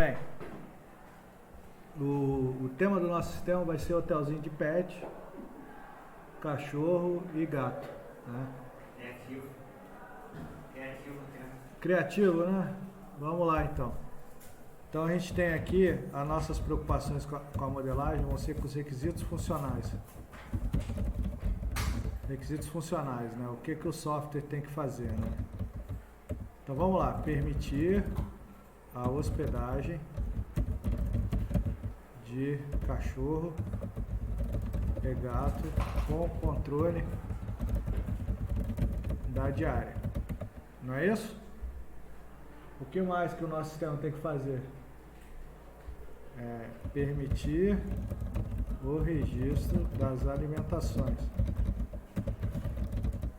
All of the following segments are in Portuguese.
Bem, o tema do nosso sistema vai ser hotelzinho de pet, cachorro e gato, né? Criativo, né? Vamos lá então. Então a gente tem aqui as nossas preocupações com a modelagem, vão ser com os requisitos funcionais. Requisitos funcionais, né? O que o software tem que fazer, né? Então vamos lá, permitir a hospedagem de cachorro e gato com controle da diária. Não é isso? O que mais que o nosso sistema tem que fazer? Permitir o registro das alimentações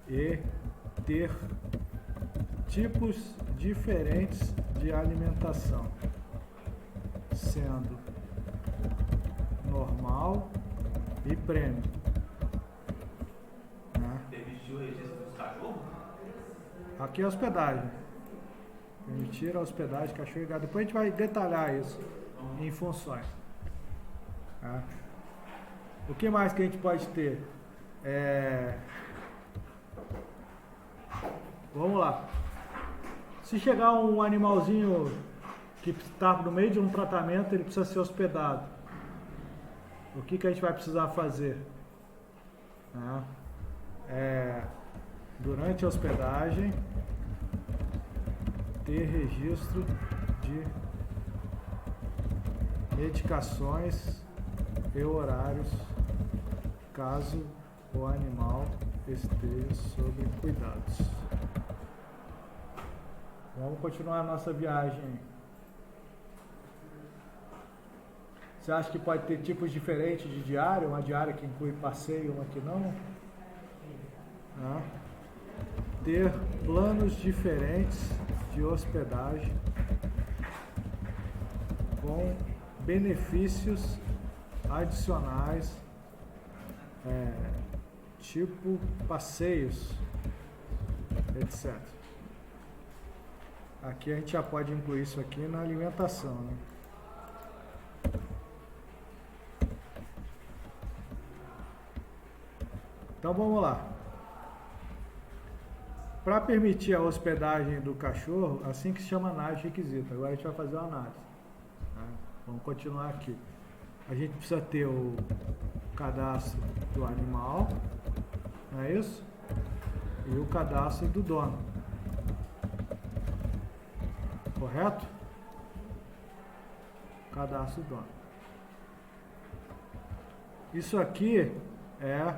e ter tipos diferentes de alimentação, sendo normal e premium. Né? Permitir o registro dos cachorros? Aqui é a hospedagem. Permitir a hospedagem de cachorro e gato. Depois a gente vai detalhar isso em funções. Tá? O que mais que a gente pode ter? Vamos lá. Se chegar um animalzinho que está no meio de um tratamento, ele precisa ser hospedado. O que a gente vai precisar fazer? Durante a hospedagem, ter registro de medicações e horários, caso o animal esteja sob cuidados. Vamos continuar a nossa viagem. Você acha que pode ter tipos diferentes de diária? Uma diária que inclui passeio, uma que não? Ter planos diferentes de hospedagem com benefícios adicionais, tipo passeios, etc. Aqui a gente já pode incluir isso aqui na alimentação, né? Então vamos lá. Para permitir a hospedagem do cachorro, assim que se chama análise de requisito. Agora a gente vai fazer uma análise. Né? Vamos continuar aqui. A gente precisa ter o cadastro do animal, não é isso? E o cadastro do dono. Correto? Cadastro do dono. Isso aqui é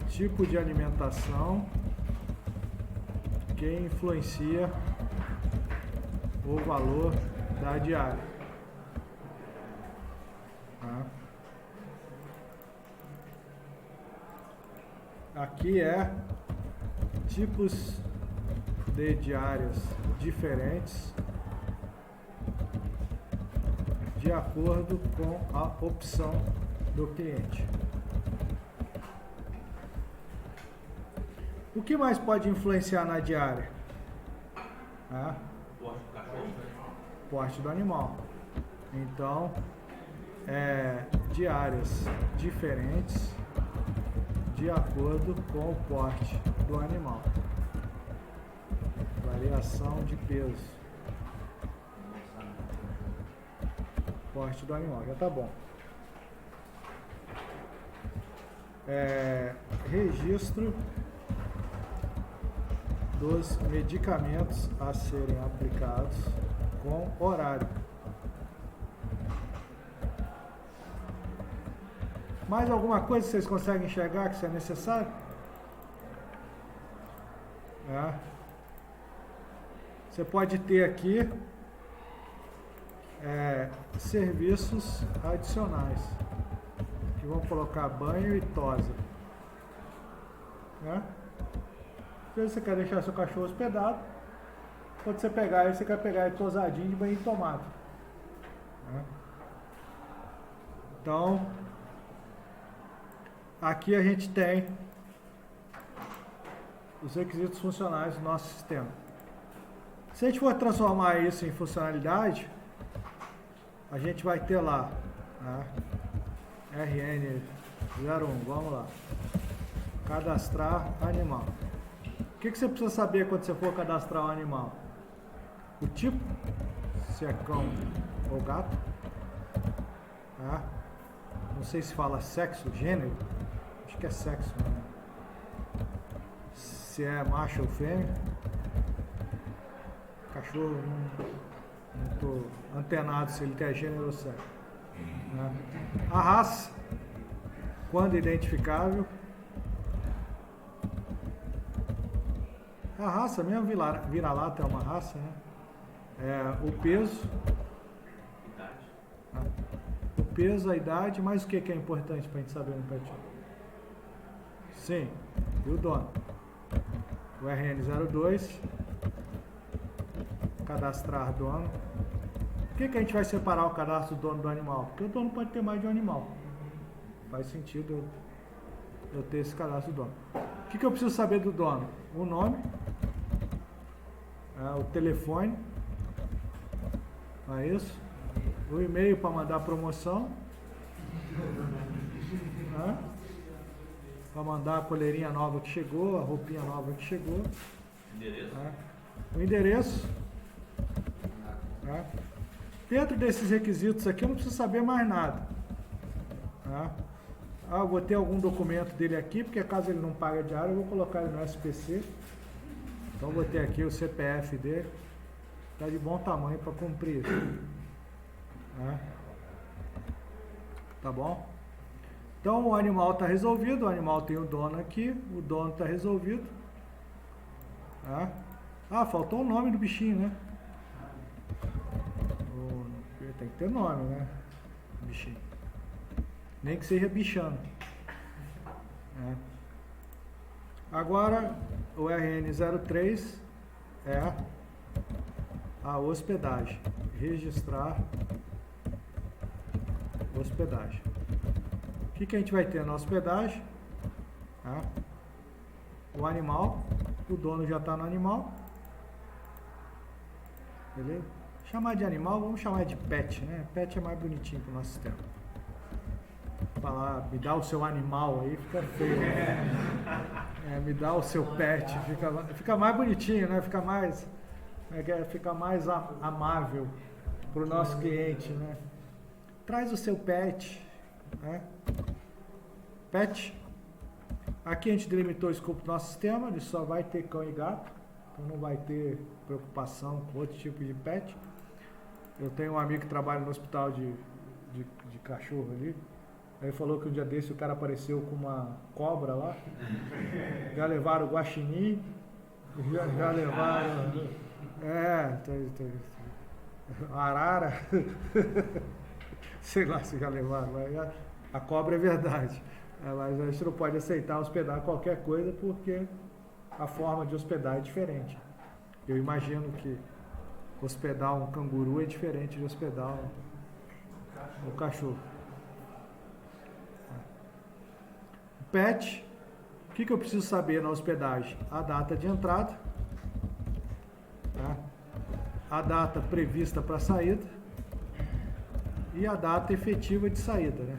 tipo de alimentação que influencia o valor da diária. Aqui é tipos de diárias diferentes de acordo com a opção do cliente. O que mais pode influenciar na diária? Porte do cachorro? Porte do animal. Então, diárias diferentes de acordo com o porte do animal. Variação de peso. Porte do animal, já tá bom. Registro dos medicamentos a serem aplicados com horário. Mais alguma coisa que vocês conseguem enxergar que isso é necessário? Você pode ter aqui serviços adicionais, que vão colocar banho e tosa. Se você quer deixar seu cachorro hospedado, quando você pegar ele, você quer pegar ele tosadinho de banho tomado. Então, aqui a gente tem os requisitos funcionais do nosso sistema. Se a gente for transformar isso em funcionalidade, a gente vai ter lá, né? RN01, vamos lá. Cadastrar animal. O que você precisa saber quando você for cadastrar um animal? O tipo, se é cão ou gato, tá? Não sei se fala sexo, gênero, acho que é sexo, né? Se é macho ou fêmea. Cachorro, não estou antenado se ele tem gênero ou sexo, né? A raça, quando identificável. A raça mesmo, vira-lata é uma raça, né? O peso, o peso, a idade, mas o que é importante para a gente saber no pet shop? Sim, e o dono. O RN02, cadastrar dono. Por que a gente vai separar o cadastro do dono do animal? Porque o dono pode ter mais de um animal. Faz sentido eu ter esse cadastro do dono. O que eu preciso saber do dono? O nome, o telefone, não é isso? O e-mail para mandar promoção, né? Para mandar a coleirinha nova que chegou, a roupinha nova que chegou. Endereço? Né? O endereço. Né? Dentro desses requisitos aqui eu não preciso saber mais nada. Né? Eu vou ter algum documento dele aqui, porque caso ele não pague diário, eu vou colocar ele no SPC. Então vou ter aqui o CPF dele. Está de bom tamanho para cumprir isso. Né? Tá bom? Então o animal está resolvido, o animal tem o dono aqui, o dono está resolvido. Tá? Ah, faltou o nome do bichinho, né? Tem que ter nome, né? Bichinho. Nem que seja bichano. É. Agora, o RN03 é a hospedagem. Registrar hospedagem. O que a gente vai ter na hospedagem? É. O animal. O dono já está no animal. Beleza? Chamar de animal, vamos chamar de pet, né? Pet é mais bonitinho para o nosso sistema. Falar, me dá o seu animal aí, fica feio. Né? Me dá o seu pet, fica mais bonitinho, né? Fica mais amável para o nosso cliente, né? Traz o seu pet, né? Pet. Aqui a gente delimitou o escopo do nosso sistema, ele só vai ter cão e gato, então não vai ter preocupação com outro tipo de pet. Eu tenho um amigo que trabalha no hospital de cachorro ali. Ele falou que um dia desse o cara apareceu com uma cobra lá. Já levaram o guaxinim. Já levaram. Arara. Sei lá se já levaram. Mas a cobra é verdade. Mas a gente não pode aceitar hospedar qualquer coisa porque a forma de hospedar é diferente. Eu imagino que hospedar um canguru é diferente de hospedar um cachorro. Pet, o que eu preciso saber na hospedagem? A data de entrada, tá? A data prevista para saída e a data efetiva de saída, né?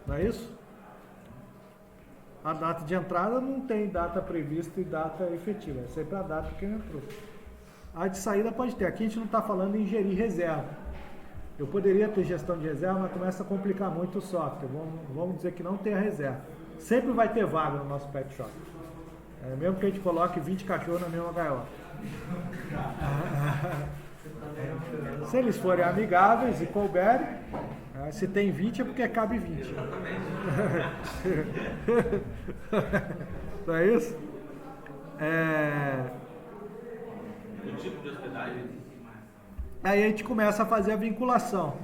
Não é isso? A data de entrada não tem data prevista e data efetiva, é sempre a data que entrou. A de saída pode ter. Aqui a gente não está falando em gerir reserva. Eu poderia ter gestão de reserva, mas começa a complicar muito o software. Vamos dizer que não tem a reserva. Sempre vai ter vaga no nosso pet shop. Mesmo que a gente coloque 20 cachorros na mesma gaiola. Se eles forem amigáveis e couberem, se tem 20 é porque cabe 20. Não é isso? O tipo de hospedagem? Aí a gente começa a fazer a vinculação.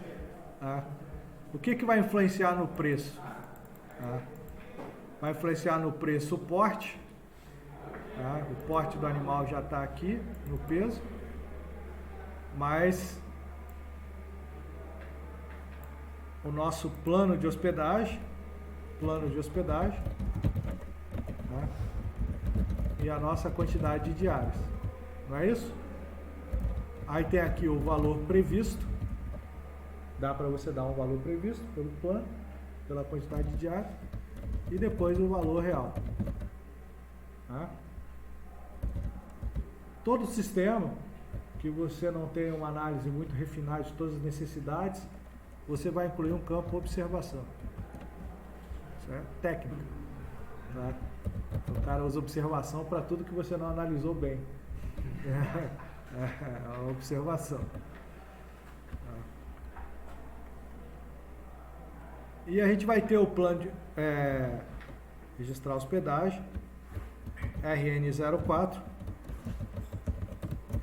Tá? O que vai influenciar no preço? Tá? Vai influenciar no preço o porte. Tá? O porte do animal já está aqui no peso. Mas o nosso plano de hospedagem. Tá? E a nossa quantidade de diárias. Não é isso? Aí tem aqui o valor previsto. Dá para você dar um valor previsto pelo plano, pela quantidade de diária, e depois o valor real. Tá? Todo sistema que você não tem uma análise muito refinada de todas as necessidades, você vai incluir um campo observação. Certo? Técnica. Tá? O cara usa observação para tudo que você não analisou bem. É a observação. E a gente vai ter o plano de registrar hospedagem, RN04,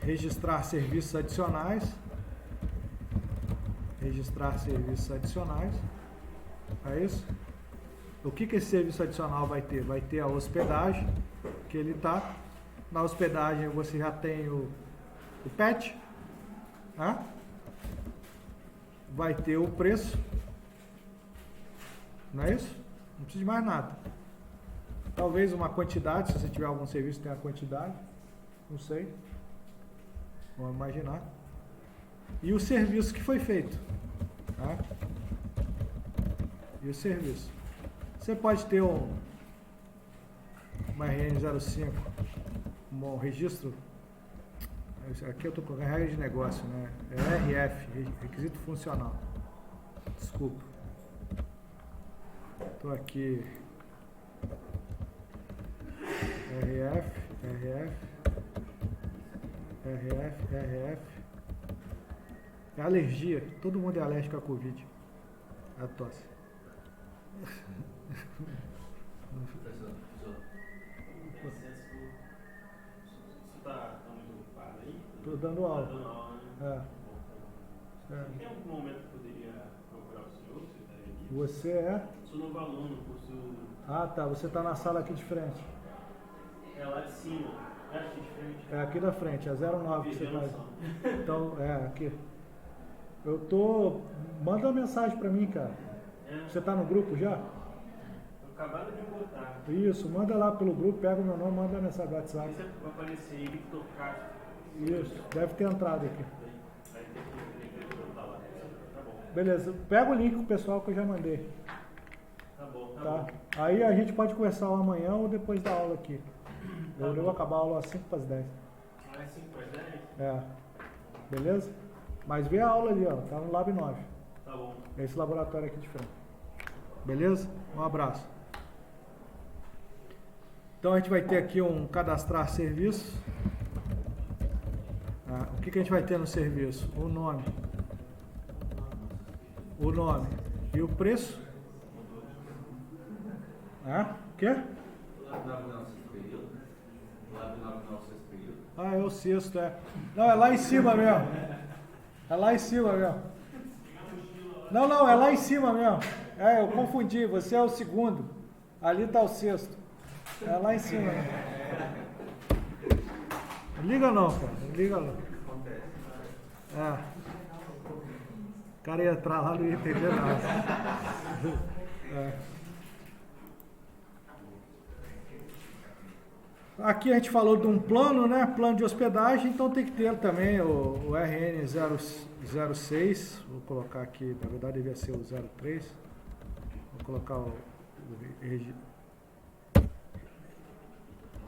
registrar serviços adicionais, é isso? O que esse serviço adicional vai ter? Vai ter a hospedagem, que ele está. Na hospedagem você já tem o PET, tá? Vai ter o preço, não é isso? Não precisa de mais nada. Talvez uma quantidade, se você tiver algum serviço tem a quantidade, não sei, vamos imaginar. E o serviço que foi feito, tá? E o serviço. Você pode ter uma RN05, um registro. Aqui eu estou com a regra de negócio, né? É RF, requisito funcional. Desculpa. Estou aqui. RF. É alergia. Todo mundo é alérgico à Covid. É a tosse. Professor, você está muito ocupado aí? Estou dando aula. Tá dando aula, né? Tem algum momento que eu poderia procurar o senhor? Você estaria aqui? Você é? Sou novo aluno, curso... Ah, tá. Você está na sala aqui de frente. É lá de cima. É aqui de frente? É aqui da frente, é 09 que você faz. Noção. Então, aqui. Eu tô... Manda uma mensagem pra mim, cara. Você tá no grupo já? Acabaram de botar. Isso, manda lá pelo grupo, pega o meu nome, manda nessa WhatsApp. Vai aparecer aí, Victor Castro. Isso, deve ter entrado aqui. Vai ter que botar lá. Tá bom. Beleza, pega o link com o pessoal que eu já mandei. Tá bom, tá Tá? bom. Aí a gente pode conversar amanhã ou depois da aula aqui. Eu vou acabar a aula às 5 para as 10. Ah, é 5 para as 10? É. Beleza? Mas vê a aula ali, ó. Tá no Lab 9. Tá bom. É esse laboratório aqui de frente. Beleza? Um abraço. Então a gente vai ter aqui um cadastrar serviço. O que a gente vai ter no serviço? O nome. O nome. E o preço? O quê? Ah, é o sexto, é. Não, é lá em cima mesmo. É lá em cima mesmo. Não, é lá em cima mesmo. Eu confundi, você é o segundo. Ali está o sexto. É lá em cima. Liga não, cara. Liga não. O cara ia entrar lá, não ia entender nada. Aqui a gente falou de um plano, né? Plano de hospedagem, então tem que ter também o RN06. Vou colocar aqui, na verdade devia ser o 03. Vou colocar o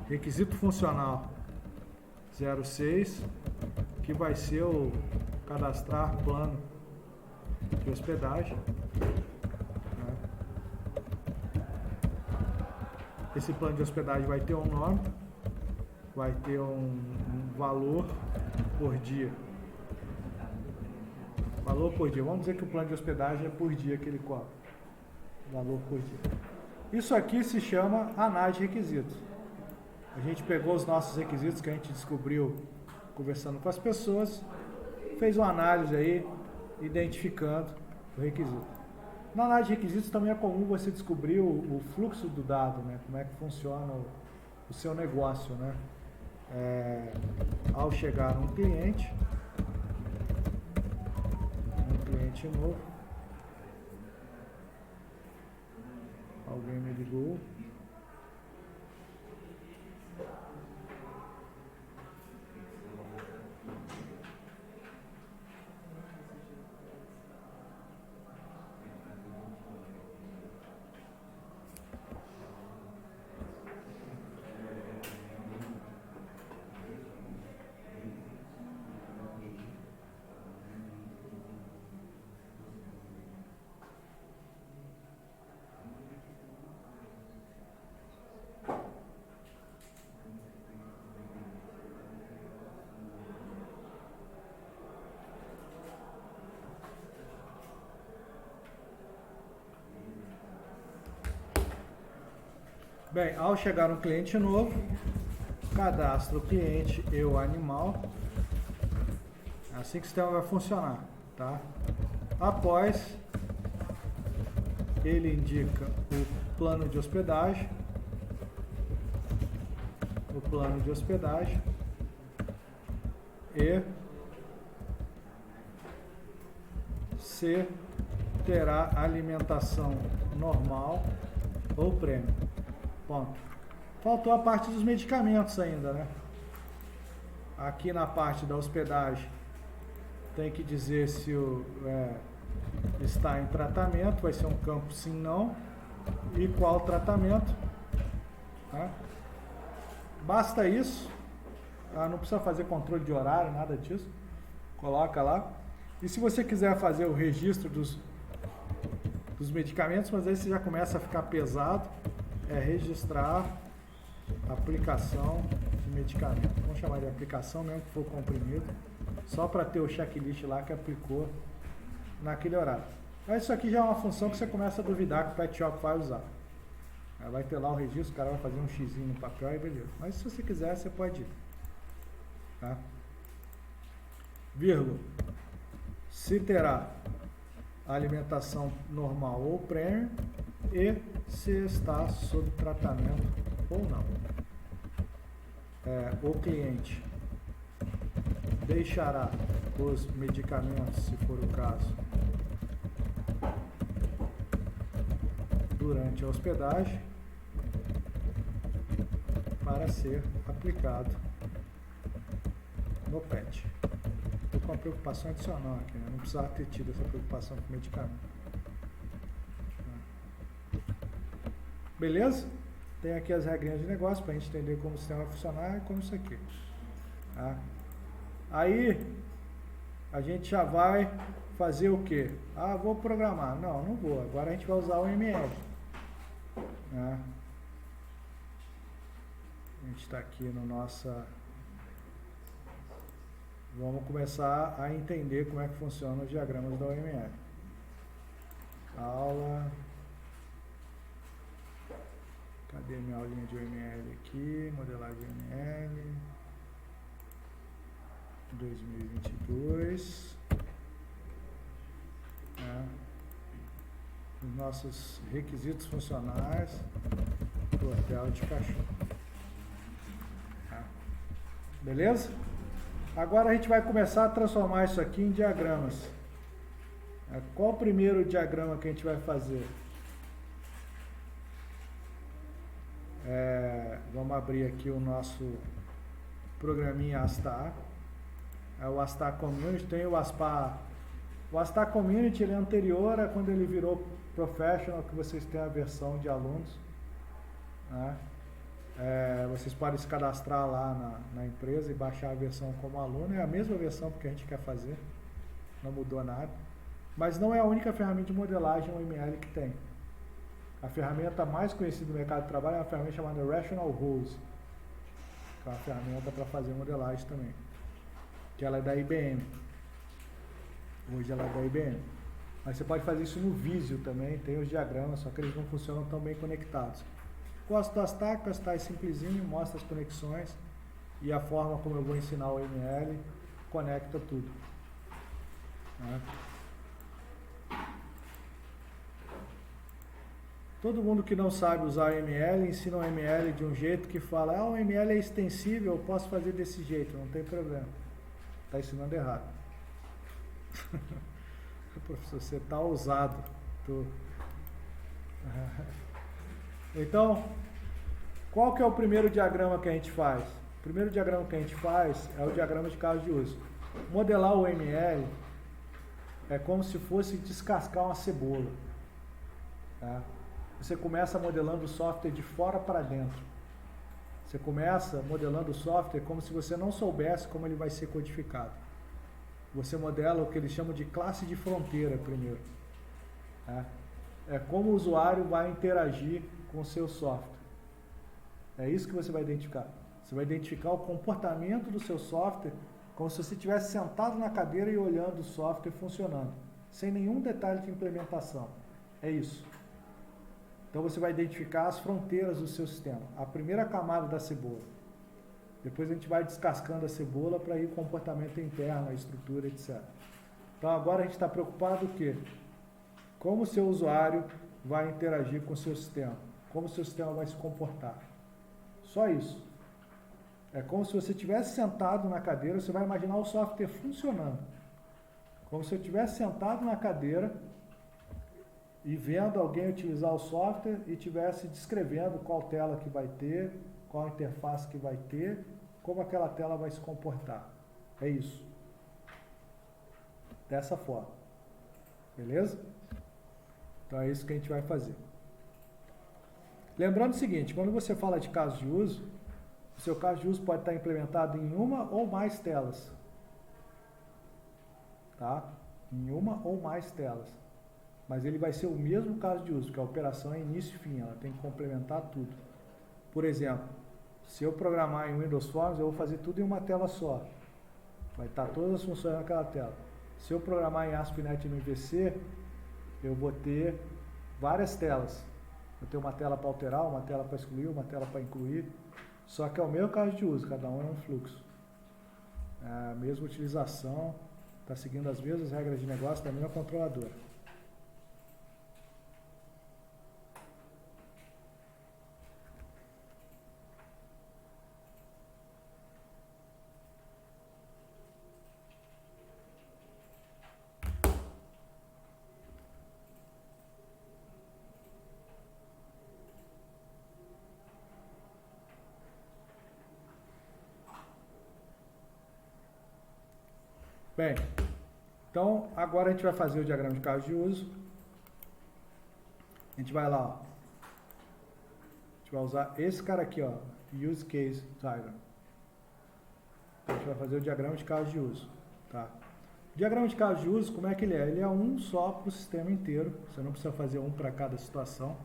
requisito funcional 06, que vai ser o cadastrar plano de hospedagem. Esse plano de hospedagem vai ter um nome, vai ter um valor por dia. Valor por dia. Vamos dizer que o plano de hospedagem é por dia que ele cobra. Valor por dia. Isso aqui se chama análise de requisitos. A gente pegou os nossos requisitos que a gente descobriu conversando com as pessoas, fez uma análise aí, identificando o requisito. Na análise de requisitos também é comum você descobrir o fluxo do dado, né? Como é que funciona o seu negócio, né? Ao chegar um cliente novo, alguém me ligou. Bem, ao chegar um cliente novo, cadastro o cliente e o animal. É assim que o sistema vai funcionar, tá? Após, ele indica o plano de hospedagem. E se terá alimentação normal ou prêmio. Ponto. Faltou a parte dos medicamentos ainda, né? Aqui na parte da hospedagem tem que dizer se está em tratamento, vai ser um campo sim, não, e qual tratamento, tá? Basta isso, tá? Não precisa fazer controle de horário, nada disso, coloca lá. E se você quiser fazer o registro dos medicamentos, mas aí você já começa a ficar pesado, é registrar aplicação de medicamento. Vamos chamar de aplicação mesmo que for comprimido, só para ter o checklist lá que aplicou naquele horário. Mas isso aqui já é uma função que você começa a duvidar que o Pet Shop vai usar. Vai ter lá o registro, o cara vai fazer um xizinho no papel e beleza. Mas se você quiser, você pode ir. Tá? Vírgula. Se terá alimentação normal ou prêmio e se está sob tratamento ou não. O cliente deixará os medicamentos, se for o caso, durante a hospedagem para ser aplicado no pet. Estou com uma preocupação adicional aqui, né? Não precisava ter tido essa preocupação com o medicamento. Beleza? Tem aqui as regrinhas de negócio para a gente entender como o sistema vai funcionar e como isso aqui. Tá? Aí a gente já vai fazer o quê? Ah, vou programar. Não, não vou. Agora a gente vai usar o ML. Né? A gente está aqui no nossa... Vamos começar a entender como é que funcionam os diagramas da OML. Aula... Cadê minha aulinha de OML aqui? Modelagem OML 2022. Os nossos requisitos funcionais do hotel de cachorro. Beleza? Agora a gente vai começar a transformar isso aqui em diagramas. Qual o primeiro diagrama que a gente vai fazer? Vamos abrir aqui o nosso programinha Astar. O Astar Community, tem o Aspar. O Astar Community ele é anterior a quando ele virou Professional, que vocês têm a versão de alunos. Né? Vocês podem se cadastrar lá na empresa e baixar a versão como aluno. É a mesma versão que a gente quer fazer, não mudou nada. Mas não é a única ferramenta de modelagem OML que tem. A ferramenta mais conhecida no mercado de trabalho é uma ferramenta chamada Rational Rules, que é uma ferramenta para fazer modelagem também, que ela é da IBM. Hoje ela é da IBM. Mas você pode fazer isso no Visio também, tem os diagramas, só que eles não funcionam tão bem conectados. Gosto do Astar, porque o Astar é simplesinho, mostra as conexões e a forma como eu vou ensinar o ML conecta tudo. Né? Todo mundo que não sabe usar o ML ensina o ML de um jeito que fala, o ML é extensível, eu posso fazer desse jeito, não tem problema. Está ensinando errado. Professor, você está ousado. Então, qual que é o primeiro diagrama que a gente faz? O primeiro diagrama que a gente faz é o diagrama de caso de uso. Modelar o ML é como se fosse descascar uma cebola. Tá? Você começa modelando o software de fora para dentro. Você começa modelando o software como se você não soubesse como ele vai ser codificado. Você modela o que eles chamam de classe de fronteira primeiro. Tá? É como o usuário vai interagir com o seu software. É isso que você vai identificar. Você vai identificar o comportamento do seu software como se você estivesse sentado na cadeira e olhando o software funcionando, sem nenhum detalhe de implementação. É isso. Então você vai identificar as fronteiras do seu sistema. A primeira camada da cebola. Depois a gente vai descascando a cebola para ir o comportamento interno, a estrutura, etc. Então agora a gente está preocupado com o quê? Como o seu usuário vai interagir com o seu sistema. Como o seu sistema vai se comportar. Só isso. É como se você estivesse sentado na cadeira, você vai imaginar o software funcionando. Como se eu estivesse sentado na cadeira e vendo alguém utilizar o software e estivesse descrevendo qual tela que vai ter, qual interface que vai ter, como aquela tela vai se comportar. É isso. Dessa forma. Beleza? Então é isso que a gente vai fazer. Lembrando o seguinte, quando você fala de caso de uso, o seu caso de uso pode estar implementado em uma ou mais telas. Tá? Em uma ou mais telas. Mas ele vai ser o mesmo caso de uso, porque a operação é início e fim, ela tem que complementar tudo. Por exemplo, se eu programar em Windows Forms, eu vou fazer tudo em uma tela só. Vai estar todas as funções naquela tela. Se eu programar em ASP.NET no IVC, eu vou ter várias telas. Vou ter uma tela para alterar, uma tela para excluir, uma tela para incluir. Só que é o mesmo caso de uso, cada um é um fluxo. É a mesma utilização, está seguindo as mesmas regras de negócio da mesma controladora. Bem, então agora a gente vai fazer o diagrama de caso de uso. A gente vai lá, ó. A gente vai usar esse cara aqui, ó, Use Case Diagram. Então, a gente vai fazer o diagrama de caso de uso, tá? O diagrama de caso de uso, como é que ele é? Ele é um só para o sistema inteiro. Você não precisa fazer um para cada situação.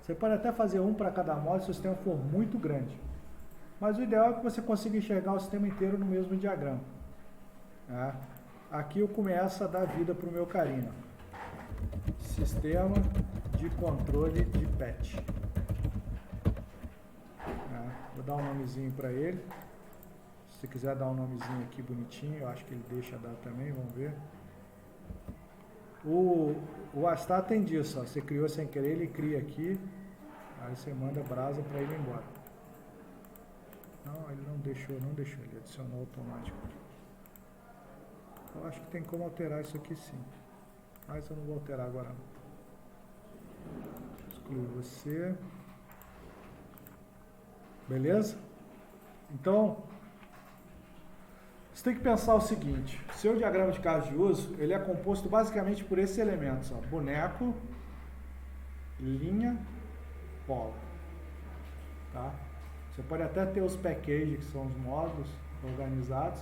Você pode até fazer um para cada módulo se o sistema for muito grande. Mas o ideal é que você consiga enxergar o sistema inteiro no mesmo diagrama. Tá? Aqui eu começo a dar vida para o meu carinho. Sistema de controle de patch. Vou dar um nomezinho para ele. Se você quiser dar um nomezinho aqui bonitinho, eu acho que ele deixa dar também, vamos ver. O Astar tem disso, ó. Você criou sem querer, ele cria aqui. Aí você manda brasa para ele ir embora. Não, ele não deixou, ele adicionou automático. Eu acho que tem como alterar isso aqui sim. Mas eu não vou alterar agora não. Excluir você. Beleza? Então, você tem que pensar o seguinte. Seu diagrama de caso de uso, ele é composto basicamente por esses elementos. Ó, boneco, linha, bola. Tá? Você pode até ter os packages, que são os módulos organizados.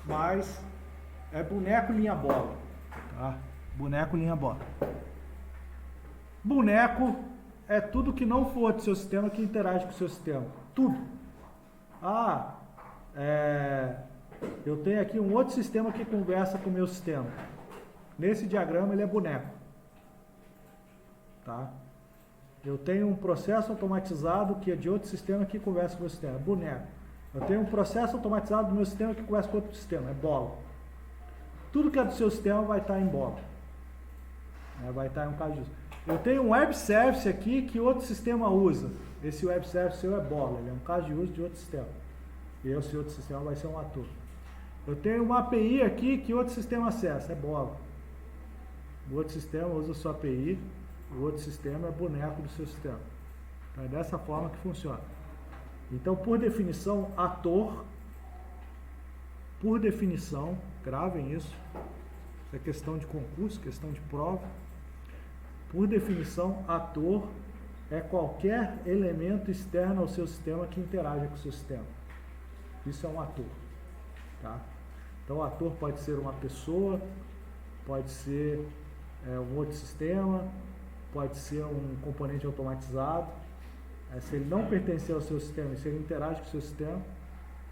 Mas é boneco, linha, bola. Tá? Boneco, linha, bola. Boneco é tudo que não for do seu sistema que interage com o seu sistema. Tudo. Eu tenho aqui um outro sistema que conversa com o meu sistema. Nesse diagrama ele é boneco. Tá? Eu tenho um processo automatizado que é de outro sistema que conversa com o meu sistema. Boneco. Eu tenho um processo automatizado do meu sistema que conversa com outro sistema. É bola. Tudo que é do seu sistema vai estar em bola. Vai estar em um caso disso. Eu tenho um web service aqui que outro sistema usa. Esse web service seu é bola. Ele é um caso de uso de outro sistema. E esse outro sistema vai ser um ator. Eu tenho uma API aqui que outro sistema acessa. É bola. O outro sistema usa a sua API. O outro sistema é boneco do seu sistema. Então é dessa forma que funciona. Então, por definição, ator, por definição, gravem isso. Isso é questão de concurso, questão de prova. Por definição, ator é qualquer elemento externo ao seu sistema que interaja com o seu sistema. Isso é um ator. Tá? Então, o ator pode ser uma pessoa, pode ser um outro sistema, pode ser um componente automatizado. Se ele não pertencer ao seu sistema, se ele interage com o seu sistema,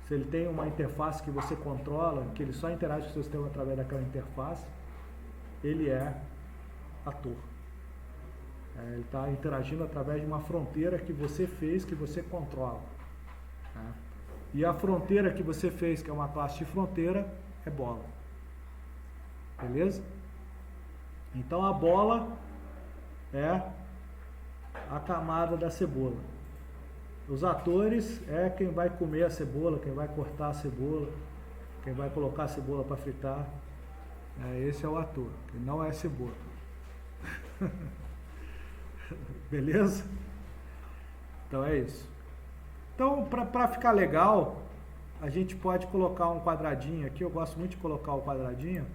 se ele tem uma interface que você controla, que ele só interage com o seu sistema através daquela interface, ele é ator. Ele está interagindo através de uma fronteira que você fez, que você controla. Tá? E a fronteira que você fez, que é uma classe de fronteira, é bola. Beleza? Então a bola é a camada da cebola. Os atores é quem vai comer a cebola, quem vai cortar a cebola, quem vai colocar a cebola para fritar. Esse é o ator, que não é cebola. Beleza? Então é isso. Então, para ficar legal, a gente pode colocar um quadradinho aqui. Eu gosto muito de colocar o quadradinho,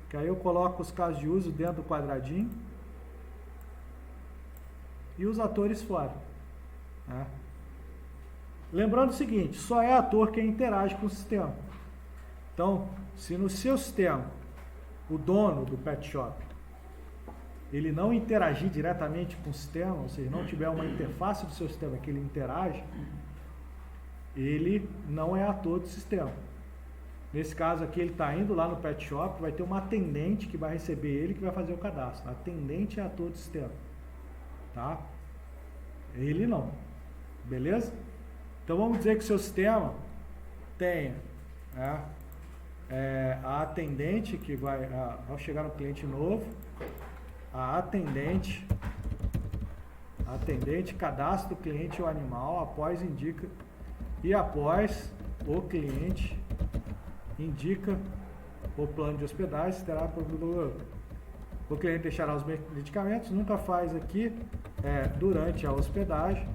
que aí eu coloco os casos de uso dentro do quadradinho e os atores fora. Né? Lembrando o seguinte, só é ator quem interage com o sistema. Então, se no seu sistema o dono do pet shop ele não interagir diretamente com o sistema, ou seja, não tiver uma interface do seu sistema que ele interage, ele não é ator do sistema. Nesse caso aqui, ele está indo lá no pet shop, vai ter uma atendente que vai receber ele, que vai fazer o cadastro. A atendente é ator do sistema. Tá? Ele não. Beleza? Então vamos dizer que o seu sistema tenha a atendente que vai, ao chegar no cliente novo, a atendente cadastra o cliente ou animal, após indica, e após o cliente indica o plano de hospedagem, terá o cliente deixará os medicamentos, nunca faz aqui, durante a hospedagem,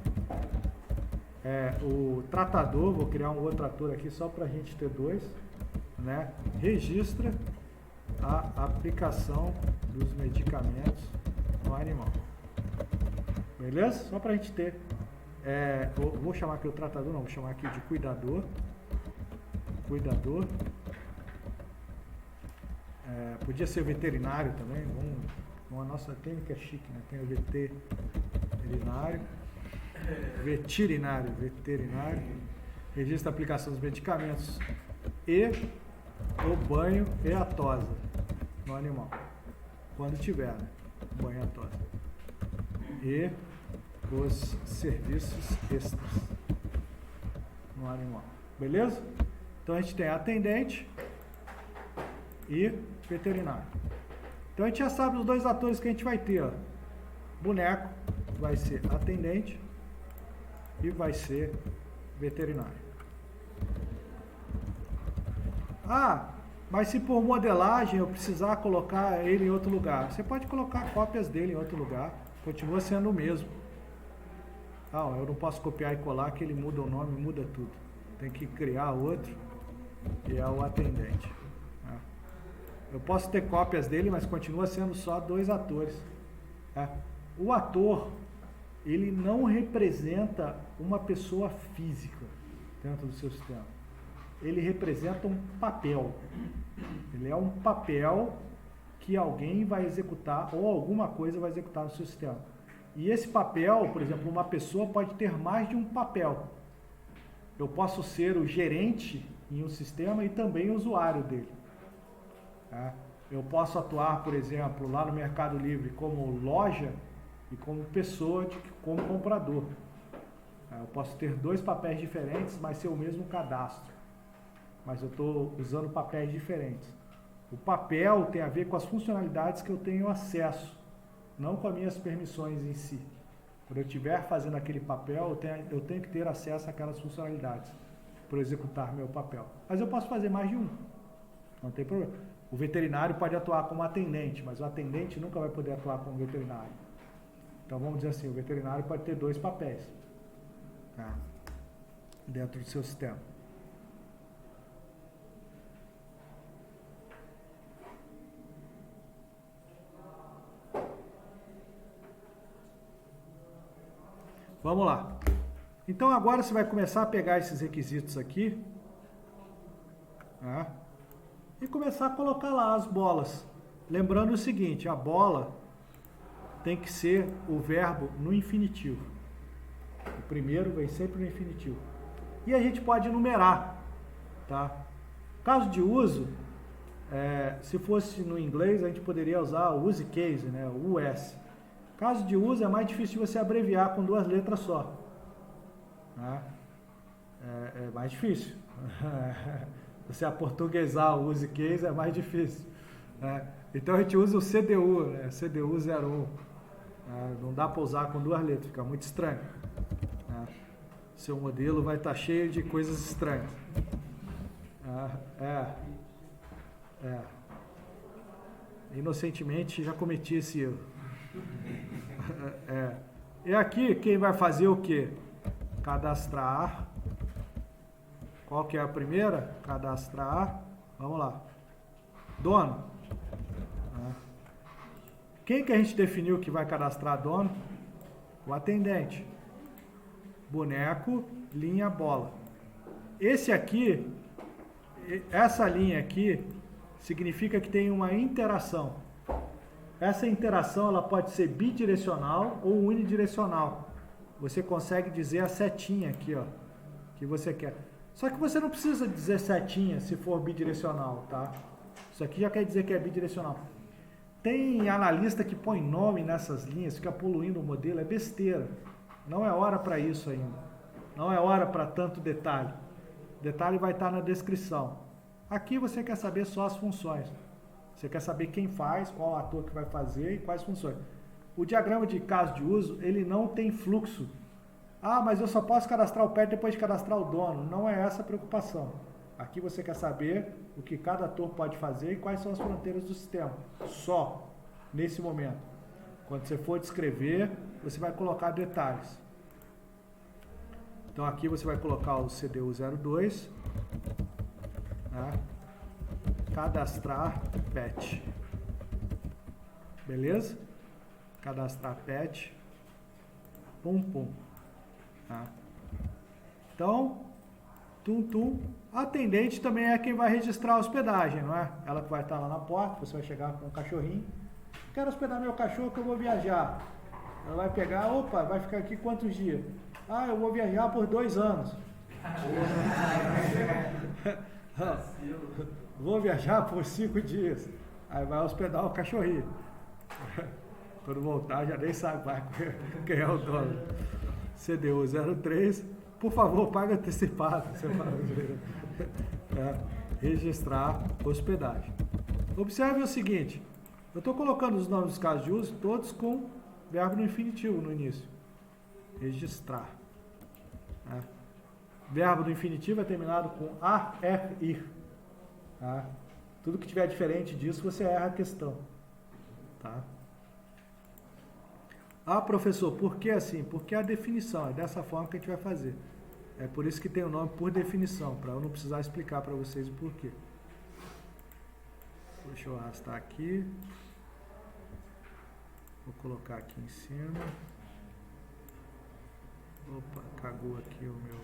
o tratador, vou criar um outro ator aqui só para a gente ter dois, né? Registra a aplicação dos medicamentos no animal. Beleza? Só para a gente ter. Vou chamar aqui o tratador, não, vou chamar aqui de cuidador. Cuidador. Podia ser veterinário também. A nossa clínica é chique, né? Tem o veterinário. Veterinário. Registra a aplicação dos medicamentos e o banho e a tosa no animal, quando tiver, né? Banho e a tosa, e os serviços extras no animal. Beleza? Então a gente tem atendente e veterinário. Então a gente já sabe os dois atores que a gente vai ter, ó. Boneco vai ser atendente e vai ser veterinário. Mas se por modelagem eu precisar colocar ele em outro lugar, você pode colocar cópias dele em outro lugar, continua sendo o mesmo. Eu não posso copiar e colar, que ele muda o nome, muda tudo. Tem que criar outro, e é o atendente. Eu posso ter cópias dele, mas continua sendo só dois atores. O ator, ele não representa uma pessoa física dentro do seu sistema. Ele representa um papel. Ele é um papel que alguém vai executar ou alguma coisa vai executar no seu sistema. E esse papel, por exemplo, uma pessoa pode ter mais de um papel. Eu posso ser o gerente em um sistema e também o usuário dele. Eu posso atuar, por exemplo, lá no Mercado Livre como loja e como pessoa, como comprador. Eu posso ter dois papéis diferentes, mas ser o mesmo cadastro. Mas eu estou usando papéis diferentes. O papel tem a ver com as funcionalidades que eu tenho acesso, não com as minhas permissões em si. Quando eu estiver fazendo aquele papel, eu tenho que ter acesso àquelas funcionalidades para executar meu papel. Mas eu posso fazer mais de um, não tem problema. O veterinário pode atuar como atendente, mas o atendente nunca vai poder atuar como veterinário. Então vamos dizer assim, o veterinário pode ter dois papéis, tá? Dentro do seu sistema. Vamos lá. Então agora você vai começar a pegar esses requisitos aqui, e começar a colocar lá as bolas. Lembrando o seguinte, a bola tem que ser o verbo no infinitivo. O primeiro vem sempre no infinitivo. E a gente pode numerar, tá? Caso de uso, se fosse no inglês, a gente poderia usar o use case, né? O US. Caso de uso é mais difícil de você abreviar com 2 letras só. Né? É mais difícil. Você aportuguesar o use case é mais difícil. Né? Então a gente usa o CDU, né? CDU 01. Não dá para usar com 2 letras, fica muito estranho. Né? Seu modelo vai estar cheio de coisas estranhas. Inocentemente já cometi esse erro. E aqui quem vai fazer o que? Cadastrar. Qual que é a primeira? Cadastrar. Vamos lá. Dono. Quem que a gente definiu que vai cadastrar dono? O atendente. Boneco, linha, bola. Esse aqui, essa linha aqui, significa que tem uma interação. Essa interação ela pode ser bidirecional ou unidirecional. Você consegue dizer a setinha aqui, ó, que você quer. Só que você não precisa dizer setinha se for bidirecional, tá? Isso aqui já quer dizer que é bidirecional. Tem analista que põe nome nessas linhas, fica poluindo o modelo, é besteira. Não é hora para isso ainda. Não é hora para tanto detalhe. O detalhe vai estar na descrição. Aqui você quer saber só as funções. Você quer saber quem faz, qual ator que vai fazer e quais funções. O diagrama de caso de uso, ele não tem fluxo. Ah, mas eu só posso cadastrar o pet depois de cadastrar o dono. Não é essa a preocupação. Aqui você quer saber o que cada ator pode fazer e quais são as fronteiras do sistema. Só nesse momento. Quando você for descrever, você vai colocar detalhes. Então aqui você vai colocar o CDU 02. Né? Cadastrar pet. Beleza? Cadastrar pet. Pum, pum. Tá? Então, atendente também é quem vai registrar a hospedagem, não é? Ela que vai estar lá na porta, você vai chegar com um cachorrinho. Quero hospedar meu cachorro que eu vou viajar. Ela vai pegar, opa, vai ficar aqui quantos dias? Ah, eu vou viajar por 2 anos. Vou viajar por 5 dias. Aí vai hospedar o cachorrinho. Quando voltar já nem sabe mais quem é o dono. CDU 03, por favor, pague antecipado. Registrar hospedagem. Observe o seguinte, eu estou colocando os nomes dos casos de uso todos com verbo no infinitivo no início. Registrar. Verbo no infinitivo é terminado com a, ir. Tudo que tiver diferente disso, você erra a questão. Tá? Ah, professor, por que assim? Porque a definição é dessa forma que a gente vai fazer. É por isso que tem o nome por definição, para eu não precisar explicar para vocês o porquê. Deixa eu arrastar aqui. Vou colocar aqui em cima. Opa, cagou aqui o meu.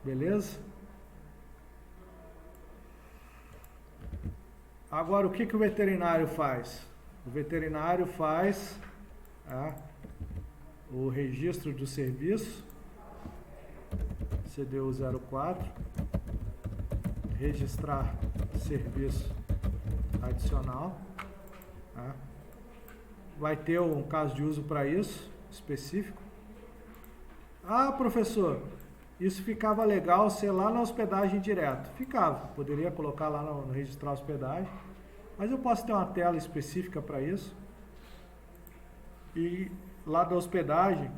Beleza? Agora, o que o veterinário faz? O veterinário faz o registro do serviço, CDU 04, registrar serviço adicional. Vai ter um caso de uso para isso, específico. Ah, professor, isso ficava legal ser lá na hospedagem direto. Ficava, poderia colocar lá no registrar hospedagem, mas eu posso ter uma tela específica para isso. E lá da hospedagem,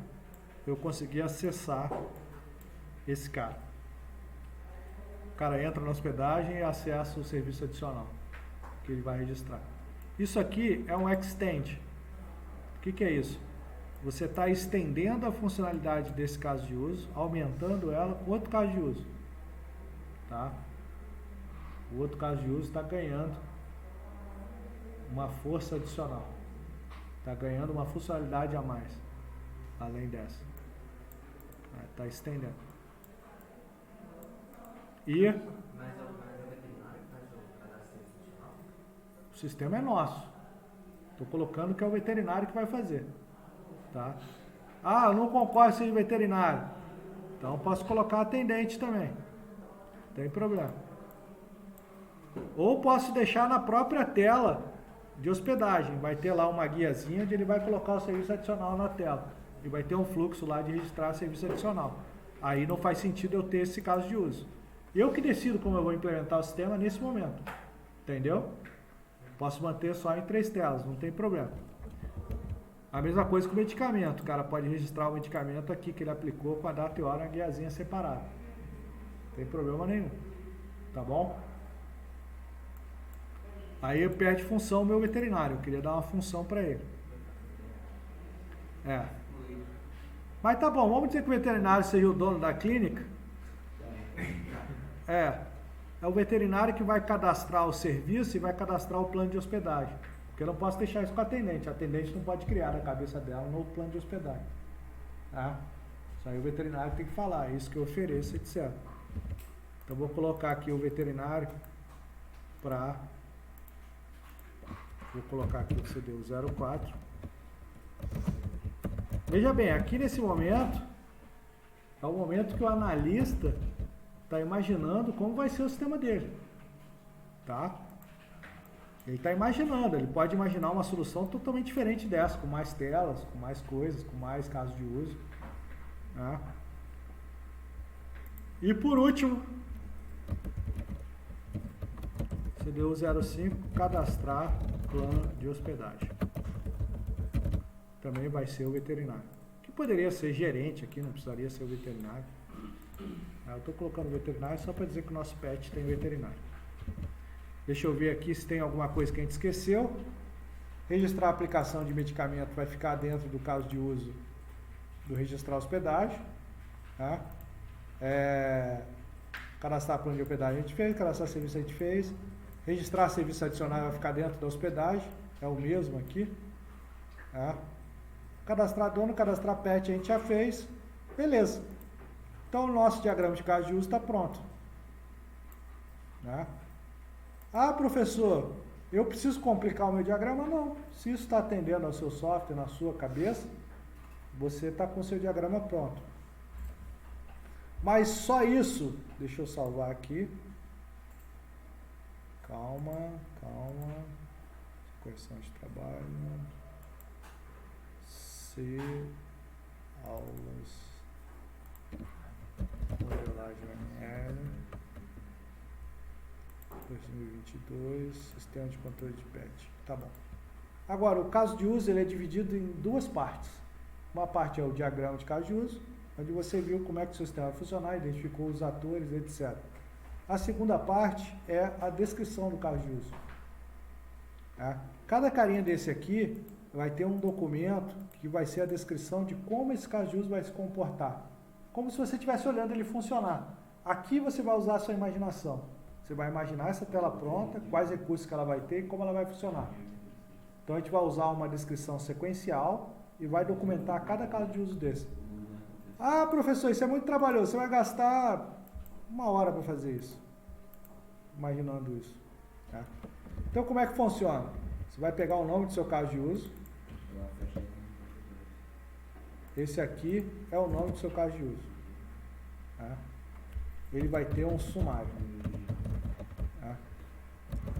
eu consegui acessar esse cara. O cara entra na hospedagem e acessa o serviço adicional que ele vai registrar. Isso aqui é um extend. O que é isso? Você está estendendo a funcionalidade desse caso de uso, aumentando ela com outro caso de uso. Tá? O outro caso de uso está ganhando uma força adicional. Está ganhando uma funcionalidade a mais, além dessa. Está estendendo. E o sistema é nosso. Estou colocando que é o veterinário que vai fazer. Tá? Ah, eu não concordo ser veterinário. Então posso colocar atendente também. Não tem problema. Ou posso deixar na própria tela de hospedagem. Vai ter lá uma guiazinha onde ele vai colocar o serviço adicional na tela. E vai ter um fluxo lá de registrar serviço adicional. Aí não faz sentido eu ter esse caso de uso. Eu que decido como eu vou implementar o sistema nesse momento. Entendeu? Posso manter só em 3 telas, não tem problema. A mesma coisa com o medicamento. O cara pode registrar o medicamento aqui que ele aplicou com a data e hora na guiazinha separada. Não tem problema nenhum. Tá bom? Aí perde função o meu veterinário. Eu queria dar uma função para ele. Mas tá bom, vamos dizer que o veterinário seja o dono da clínica. É o veterinário que vai cadastrar o serviço e vai cadastrar o plano de hospedagem. Porque eu não posso deixar isso com a atendente. A atendente não pode criar na cabeça dela um novo plano de hospedagem. Tá? Isso aí o veterinário tem que falar, é isso que eu ofereço, etc. Então vou colocar aqui o veterinário para... Vou colocar aqui o CDU 04. Veja bem, aqui nesse momento, é o momento que o analista está imaginando como vai ser o sistema dele. Tá? Ele está imaginando, ele pode imaginar uma solução totalmente diferente dessa, com mais telas, com mais coisas, com mais casos de uso. Tá? E por último, CDU 05, cadastrar plano de hospedagem. Também vai ser o veterinário. Que poderia ser gerente aqui, não precisaria ser o veterinário. Eu estou colocando veterinário só para dizer que o nosso pet tem veterinário. Deixa eu ver aqui se tem alguma coisa que a gente esqueceu. Registrar a aplicação de medicamento vai ficar dentro do caso de uso do registrar hospedagem. Tá? Cadastrar plano de hospedagem a gente fez, cadastrar serviço a gente fez. Registrar serviço adicional vai ficar dentro da hospedagem, é o mesmo aqui. Tá? Cadastrar dono, cadastrar pet a gente já fez. Beleza. Então o nosso diagrama de caso de uso está pronto. Tá? Ah, professor, eu preciso complicar o meu diagrama? Não. Se isso está atendendo ao seu software, na sua cabeça, você está com o seu diagrama pronto. Mas só isso, deixa eu salvar aqui. Calma. Correção de trabalho. C. Aulas. Modelagem UML. 2022. Sistema de controle de pet. Tá bom. Agora, o caso de uso ele é dividido em 2 partes. Uma parte é o diagrama de caso de uso, onde você viu como é que o sistema vai funcionar, identificou os atores, etc. A segunda parte é a descrição do caso de uso. Tá? Cada carinha desse aqui vai ter um documento que vai ser a descrição de como esse caso de uso vai se comportar. Como se você estivesse olhando ele funcionar. Aqui você vai usar a sua imaginação. Você vai imaginar essa tela pronta, quais recursos que ela vai ter e como ela vai funcionar. Então a gente vai usar uma descrição sequencial e vai documentar cada caso de uso desse. Ah, professor, isso é muito trabalhoso, você vai gastar 1 hora para fazer isso. Imaginando isso. Tá? Então como é que funciona? Você vai pegar o nome do seu caso de uso. Esse aqui é o nome do seu caso de uso. Tá? Ele vai ter um sumário. Tá?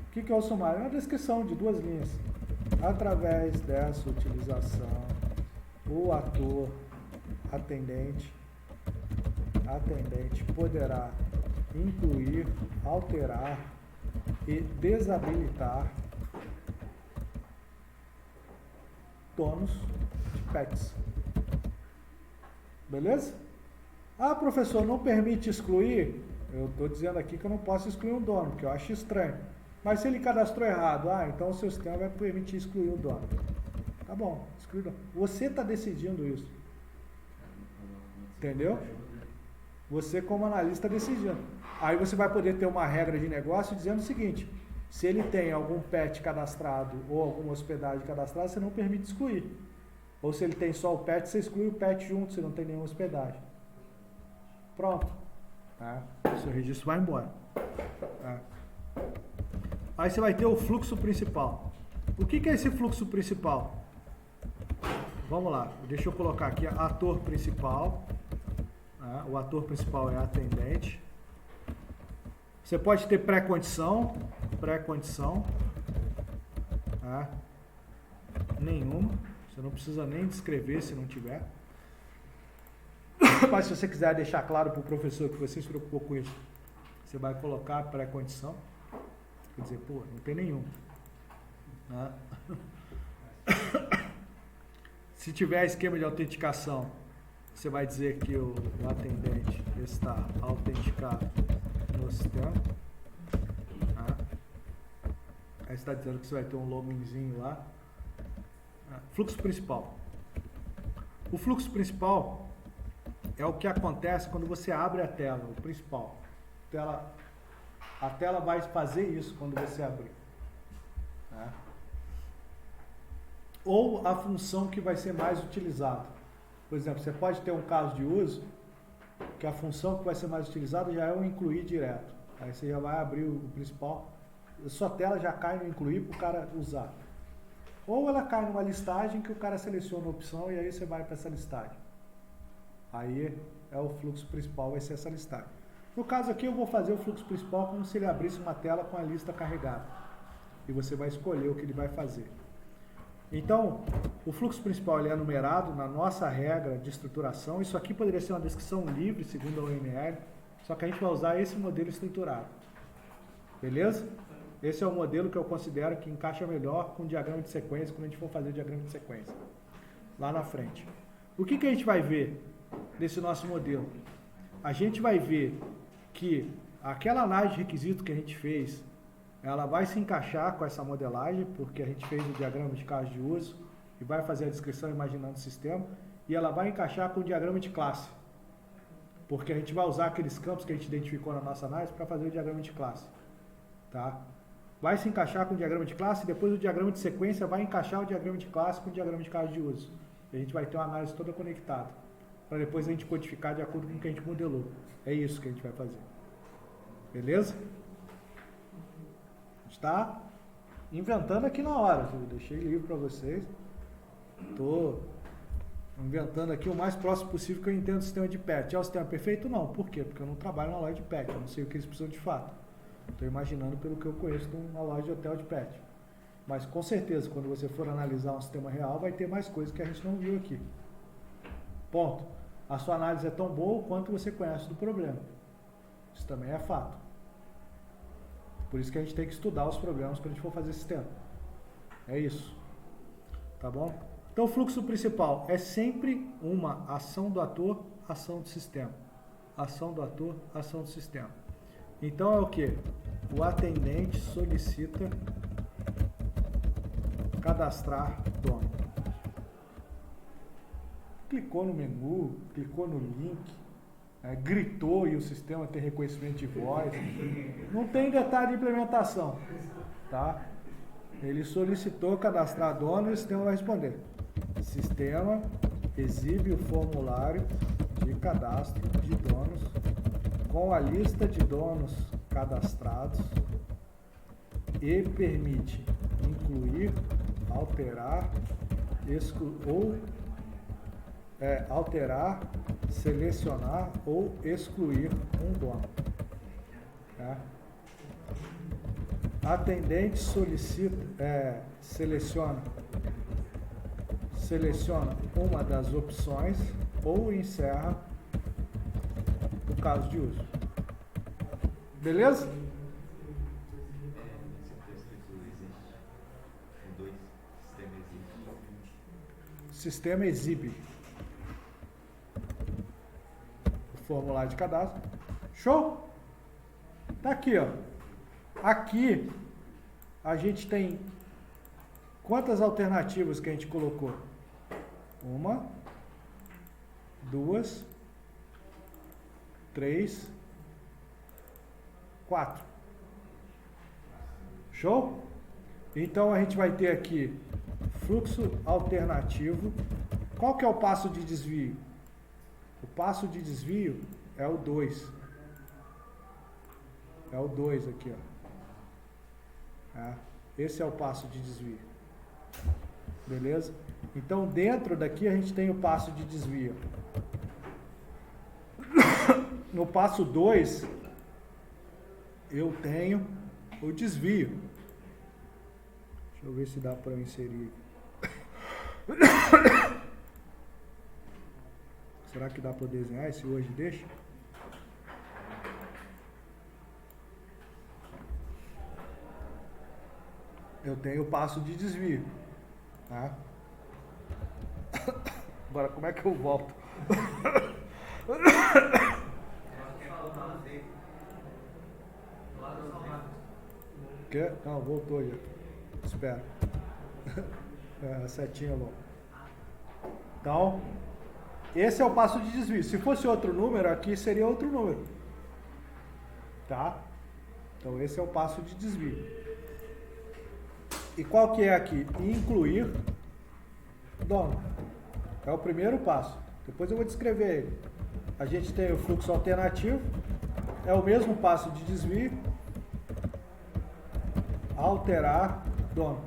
O que é o sumário? É uma descrição de 2 linhas. Através dessa utilização, o ator atendente poderá incluir, alterar e desabilitar donos de pets. Beleza? Ah, professor, não permite excluir? Eu estou dizendo aqui que eu não posso excluir um dono, porque eu acho estranho. Mas se ele cadastrou errado, então o seu sistema vai permitir excluir o dono. Tá bom, exclui o dono. Você está decidindo isso. Entendeu? Você como analista está decidindo. Aí você vai poder ter uma regra de negócio dizendo o seguinte: se ele tem algum pet cadastrado ou alguma hospedagem cadastrada, você não permite excluir. Ou se ele tem só o pet, você exclui o pet junto, se não tem nenhuma hospedagem. Pronto. Tá? O seu registro vai embora. Tá? Aí você vai ter o fluxo principal. O que é esse fluxo principal? Vamos lá, deixa eu colocar aqui ator principal. O ator principal é atendente. Você pode ter pré-condição. Tá? Nenhuma. Você não precisa nem descrever se não tiver. Mas se você quiser deixar claro para o professor que você se preocupou com isso, você vai colocar pré-condição. Quer dizer, pô, não tem nenhum. Tá? Se tiver esquema de autenticação, você vai dizer que o atendente está autenticado no sistema. Tá? Aí está dizendo que você vai ter um loginzinho lá. Fluxo principal. O fluxo principal é o que acontece quando você abre a tela, o principal. A tela vai fazer isso quando você abrir. Tá? Ou a função que vai ser mais utilizada. Por exemplo, você pode ter um caso de uso que a função que vai ser mais utilizada já é o incluir direto. Aí você já vai abrir o principal, a sua tela já cai no incluir para o cara usar. Ou ela cai numa listagem que o cara seleciona a opção e aí você vai para essa listagem. Aí é o fluxo principal, vai ser essa listagem. No caso aqui eu vou fazer o fluxo principal como se ele abrisse uma tela com a lista carregada. E você vai escolher o que ele vai fazer. Então, o fluxo principal ele é numerado na nossa regra de estruturação. Isso aqui poderia ser uma descrição livre, segundo a UML, só que a gente vai usar esse modelo estruturado. Beleza? Esse é o modelo que eu considero que encaixa melhor com o diagrama de sequência, quando a gente for fazer o diagrama de sequência. Lá na frente. O que a gente vai ver desse nosso modelo? A gente vai ver que aquela análise de requisito que a gente fez, ela vai se encaixar com essa modelagem, porque a gente fez o diagrama de caso de uso e vai fazer a descrição imaginando o sistema, e ela vai encaixar com o diagrama de classe, porque a gente vai usar aqueles campos que a gente identificou na nossa análise para fazer o diagrama de classe. Tá? Vai se encaixar com o diagrama de classe e depois o diagrama de sequência vai encaixar o diagrama de classe com o diagrama de caso de uso. E a gente vai ter uma análise toda conectada, para depois a gente codificar de acordo com o que a gente modelou. É isso que a gente vai fazer. Beleza? Está inventando aqui na hora, eu deixei livre para vocês. Estou inventando aqui o mais próximo possível que eu entendo do sistema de PET. É o sistema perfeito? Não. Por quê? Porque eu não trabalho na loja de PET, eu não sei o que eles precisam de fato. Estou imaginando pelo que eu conheço de uma loja de hotel de PET. Mas com certeza, quando você for analisar um sistema real, vai ter mais coisas que a gente não viu aqui. Ponto. A sua análise é tão boa quanto você conhece do problema. Isso também é fato. Por isso que a gente tem que estudar os problemas quando a gente for fazer sistema. É isso. Tá bom? Então o fluxo principal é sempre uma ação do ator, ação do sistema. Ação do ator, ação do sistema. Então é o que? O atendente solicita cadastrar dono. Clicou no menu, clicou no link, gritou e o sistema tem reconhecimento de voz. Não tem detalhe de implementação. Tá? Ele solicitou cadastrar dono e o sistema vai responder. Sistema exibe o formulário de cadastro de donos com a lista de donos cadastrados e permite incluir, alterar, alterar, selecionar ou excluir um dono. Tá? Atendente solicita, seleciona uma das opções ou encerra o caso de uso. Beleza? Sistema exibe o formulário de cadastro. Show? Tá aqui, ó. Aqui a gente tem quantas alternativas que a gente colocou? 1, 2, 3, 4. Show? Então a gente vai ter aqui fluxo alternativo. Qual que é o passo de desvio? O passo de desvio é o 2. É o 2 aqui, ó. Esse é o passo de desvio. Beleza? Então dentro daqui a gente tem o passo de desvio. No passo 2 eu tenho o desvio. Deixa Deixa eu ver se dá para eu inserir. Será que dá para desenhar esse hoje? Deixa. Eu tenho o passo de desvio. Tá? Agora, como é que eu volto? Que? Não, voltou já. Espera. A setinha logo. Então, esse é o passo de desvio. Se fosse outro número, aqui seria outro número. Tá? Então, esse é o passo de desvio. E qual que é aqui? Incluir dono. É o primeiro passo. Depois eu vou descrever ele. A gente tem o fluxo alternativo. É o mesmo passo de desvio. Alterar dono.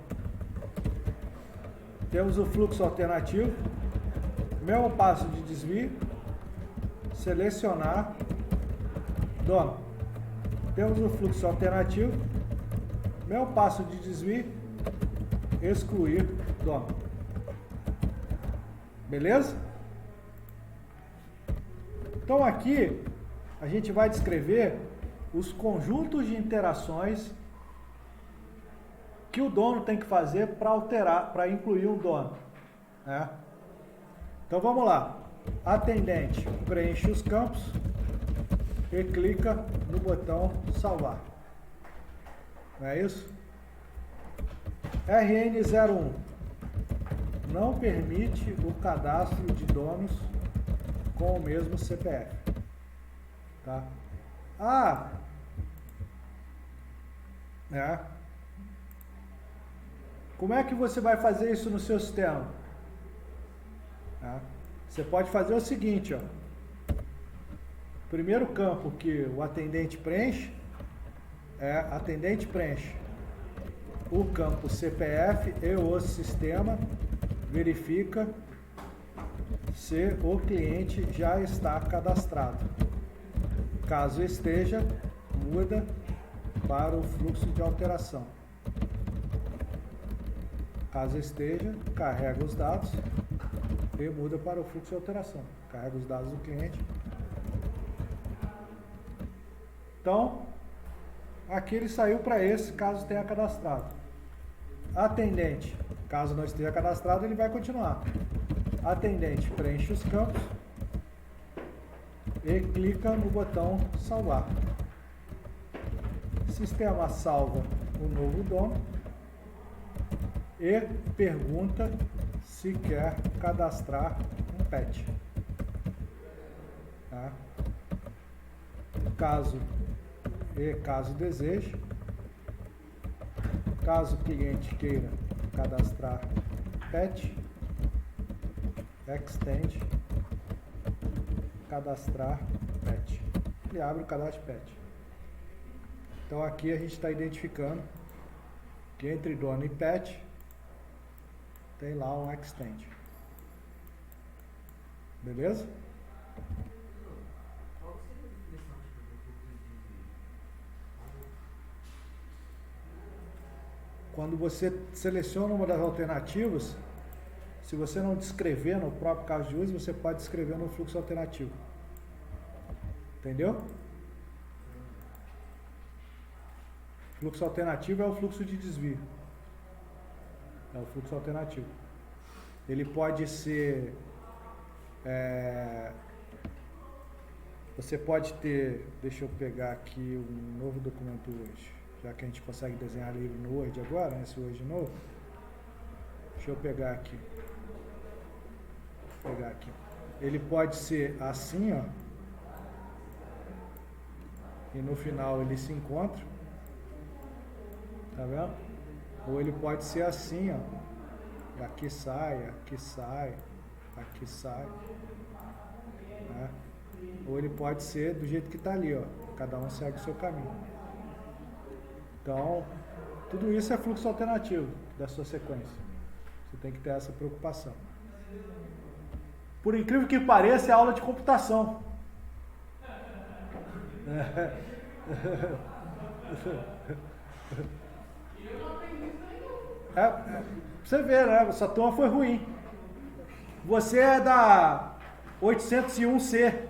Temos o fluxo alternativo. Mesmo passo de desvio. Selecionar dono. Temos o fluxo alternativo. Mesmo passo de desvio. Excluir dono. Beleza? Então aqui a gente vai descrever os conjuntos de interações que o dono tem que fazer para alterar, para incluir um dono, né? Então vamos lá. Atendente preenche os campos e clica no botão salvar. Não é isso? RN01 não permite o cadastro de donos com o mesmo CPF. Tá? Né? Como é que você vai fazer isso no seu sistema? Tá? Você pode fazer o seguinte, ó. Primeiro campo que o atendente preenche é atendente preenche o campo CPF e o sistema verifica se o cliente já está cadastrado. Caso esteja, muda para o fluxo de alteração. Caso esteja, carrega os dados e muda para o fluxo de alteração. Carrega os dados do cliente. Então, aqui ele saiu para esse, caso tenha cadastrado. Atendente, caso não esteja cadastrado, ele vai continuar. Atendente preenche os campos e clica no botão salvar. Sistema salva o novo dono e pergunta se quer cadastrar um pet. Tá? Caso deseje, caso o cliente queira cadastrar pet, extend, cadastrar pet. Ele abre o cadastro pet. Então aqui a gente está identificando que entre dono e pet tem lá um extend. Beleza? Quando você seleciona uma das alternativas, se você não descrever no próprio caso de uso, você pode descrever no fluxo alternativo. Entendeu? Fluxo alternativo é o fluxo de desvio. É o fluxo alternativo. Ele pode ser... você pode ter... Deixa eu pegar aqui um novo documento hoje. Já que a gente consegue desenhar livre no Word agora, nesse Word novo. Deixa eu pegar aqui. Ele pode ser assim, ó. E no final ele se encontra. Tá vendo? Ou ele pode ser assim, ó. Aqui sai, aqui sai, aqui sai. Né? Ou ele pode ser do jeito que está ali, ó. Cada um segue o seu caminho. Então, tudo isso é fluxo alternativo da sua sequência. Você tem que ter essa preocupação. Por incrível que pareça, é aula de computação. Você vê, né? Essa turma foi ruim. Você é da 801C.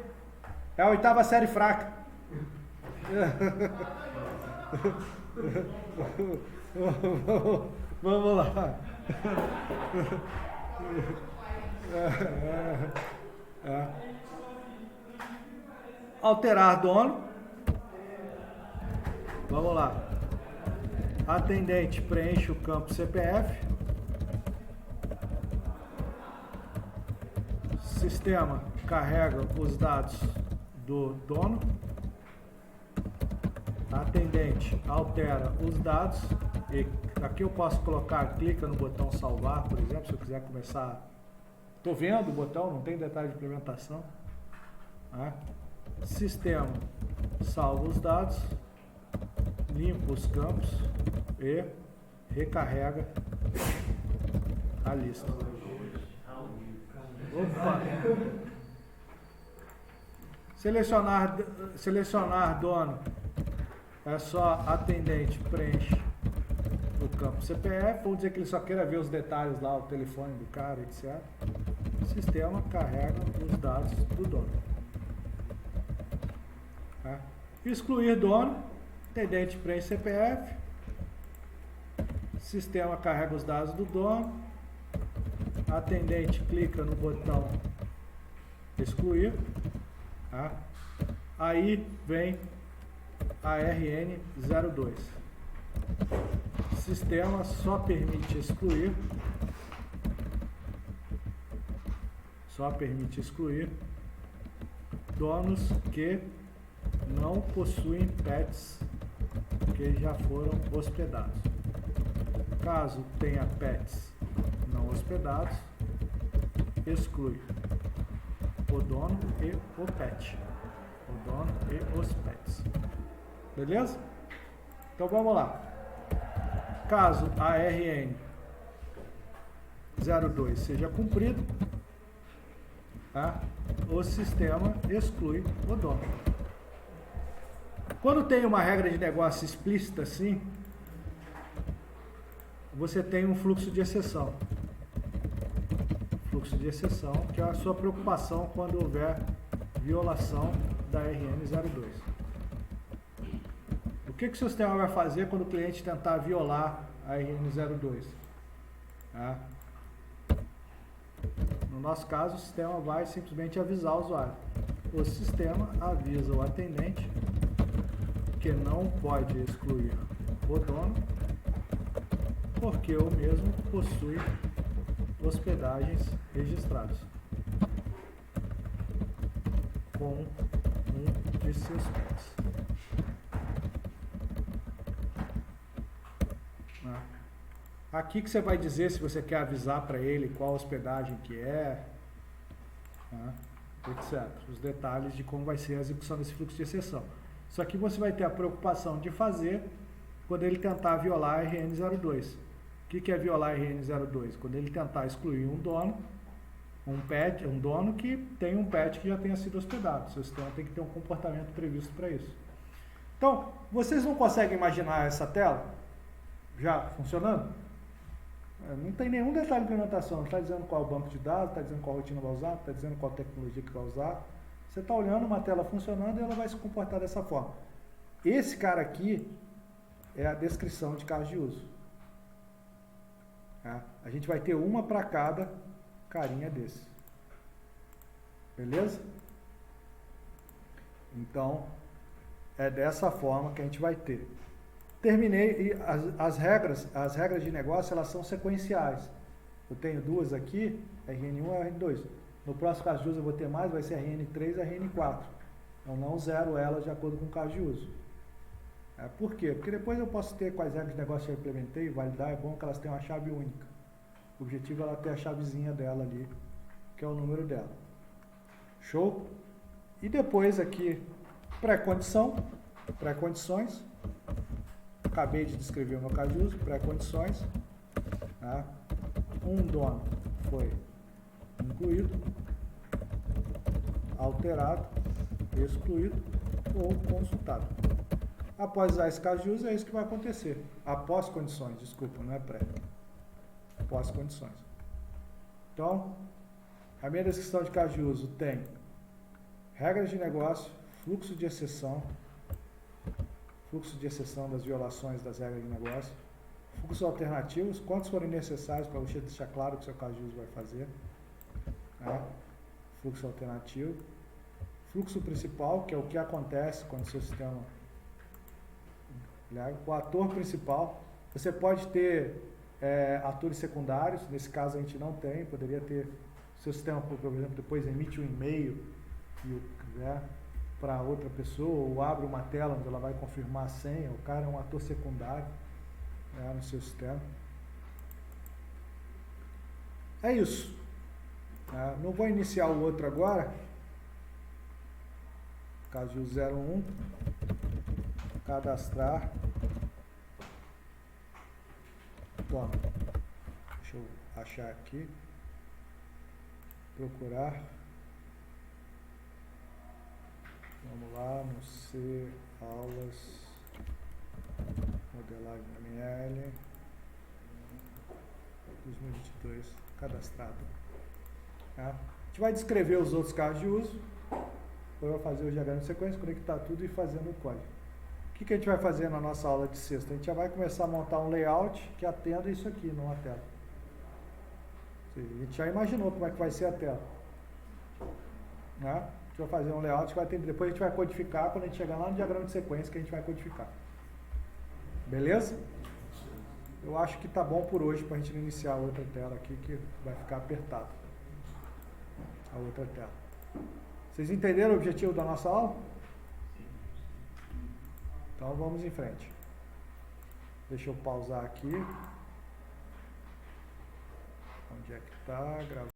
É a 8ª série fraca. Vamos lá. Alterar dono. Vamos lá. Atendente preenche o campo CPF. Sistema carrega os dados do dono. Atendente altera os dados. E aqui eu posso colocar, clica no botão salvar, por exemplo, se eu quiser começar. Estou vendo o botão, não tem detalhe de implementação. Sistema salva os dados, limpa os campos e recarrega a lista. Opa! Selecionar dono é só atendente preenche o campo CPF. Vamos dizer que ele só queira ver os detalhes lá, o telefone do cara, etc. O sistema carrega os dados do dono. Excluir dono, atendente preenche CPF. Sistema carrega os dados do dono. Atendente clica no botão excluir. Aí vem a RN02. Sistema só permite excluir. Donos que não possuem pets que já foram hospedados. Caso tenha pets não hospedados, exclui o dono e o pet. O dono e os pets. Beleza? Então vamos lá. Caso a RN02 seja cumprido, o sistema exclui o dono. Quando tem uma regra de negócio explícita assim, você tem um fluxo de exceção. Fluxo de exceção, que é a sua preocupação quando houver violação da RN02. O que o sistema vai fazer quando o cliente tentar violar a RN02? No nosso caso, o sistema vai simplesmente avisar o usuário. O sistema avisa o atendente que não pode excluir o dono, porque o mesmo possui hospedagens registradas com um de seus pets. Aqui que você vai dizer se você quer avisar para ele qual hospedagem que é, etc. Os detalhes de como vai ser a execução desse fluxo de exceção. Isso aqui você vai ter a preocupação de fazer quando ele tentar violar a RN02. O que é violar a RN02? Quando ele tentar excluir um dono, um dono que tem um pet que já tenha sido hospedado. O seu sistema tem que ter um comportamento previsto para isso. Então, vocês não conseguem imaginar essa tela já funcionando? Não tem nenhum detalhe de implementação, não está dizendo qual é o banco de dados, está dizendo qual rotina vai usar, está dizendo qual tecnologia que vai usar. Você está olhando uma tela funcionando e ela vai se comportar dessa forma. Esse cara aqui é a descrição de casos de uso. A gente vai ter uma para cada carinha desse. Beleza? Então, é dessa forma que a gente vai ter. Terminei, e as regras de negócio, elas são sequenciais. Eu tenho duas aqui, RN1 e RN2. No próximo caso de uso eu vou ter mais, vai ser RN3 e RN4. Eu não zero elas de acordo com o caso de uso. Por quê? Porque depois eu posso ter quais regras de negócio eu implementei, validar, é bom que elas tenham uma chave única. O objetivo é ela ter a chavezinha dela ali, que é o número dela. Show? E depois aqui, pré-condições. Acabei de descrever o meu caso de uso, pré-condições. Um dono foi incluído, alterado, excluído ou consultado. Após usar esse caso de uso, é isso que vai acontecer. Após condições, desculpa, não é pré. pós-condições. Então, a minha descrição de caso de uso tem regras de negócio, fluxo de exceção das violações das regras de negócio, fluxos alternativos, quantos forem necessários para você deixar claro o que o seu caso de uso vai fazer, né? Fluxo alternativo, fluxo principal, que é o que acontece quando o seu sistema, né? O ator principal, você pode ter atores secundários, nesse caso a gente não tem, poderia ter, seu sistema, por exemplo, depois emite um e-mail né, para outra pessoa, ou abre uma tela onde ela vai confirmar a senha, o cara é um ator secundário, né, no seu sistema. É isso. Não vou iniciar o outro agora, caso de 01, cadastrar. Toma. Deixa eu achar aqui. Procurar. Vamos lá no C, aulas, modelagem ML, 2022, cadastrado. A gente vai descrever os outros casos de uso. Eu vou fazer o diagrama de sequência, conectar tudo e fazendo o código. O que a gente vai fazer na nossa aula de sexta? A gente já vai começar a montar um layout que atenda isso aqui numa tela. A gente já imaginou como é que vai ser a tela. Né? A gente vai fazer um layout que vai ter, depois a gente vai codificar quando a gente chegar lá no diagrama de sequência que a gente vai codificar. Beleza? Eu acho que tá bom por hoje para a gente iniciar a outra tela aqui que vai ficar apertado. A outra tela. Vocês entenderam o objetivo da nossa aula? Então vamos em frente. Deixa eu pausar aqui. Onde é que está?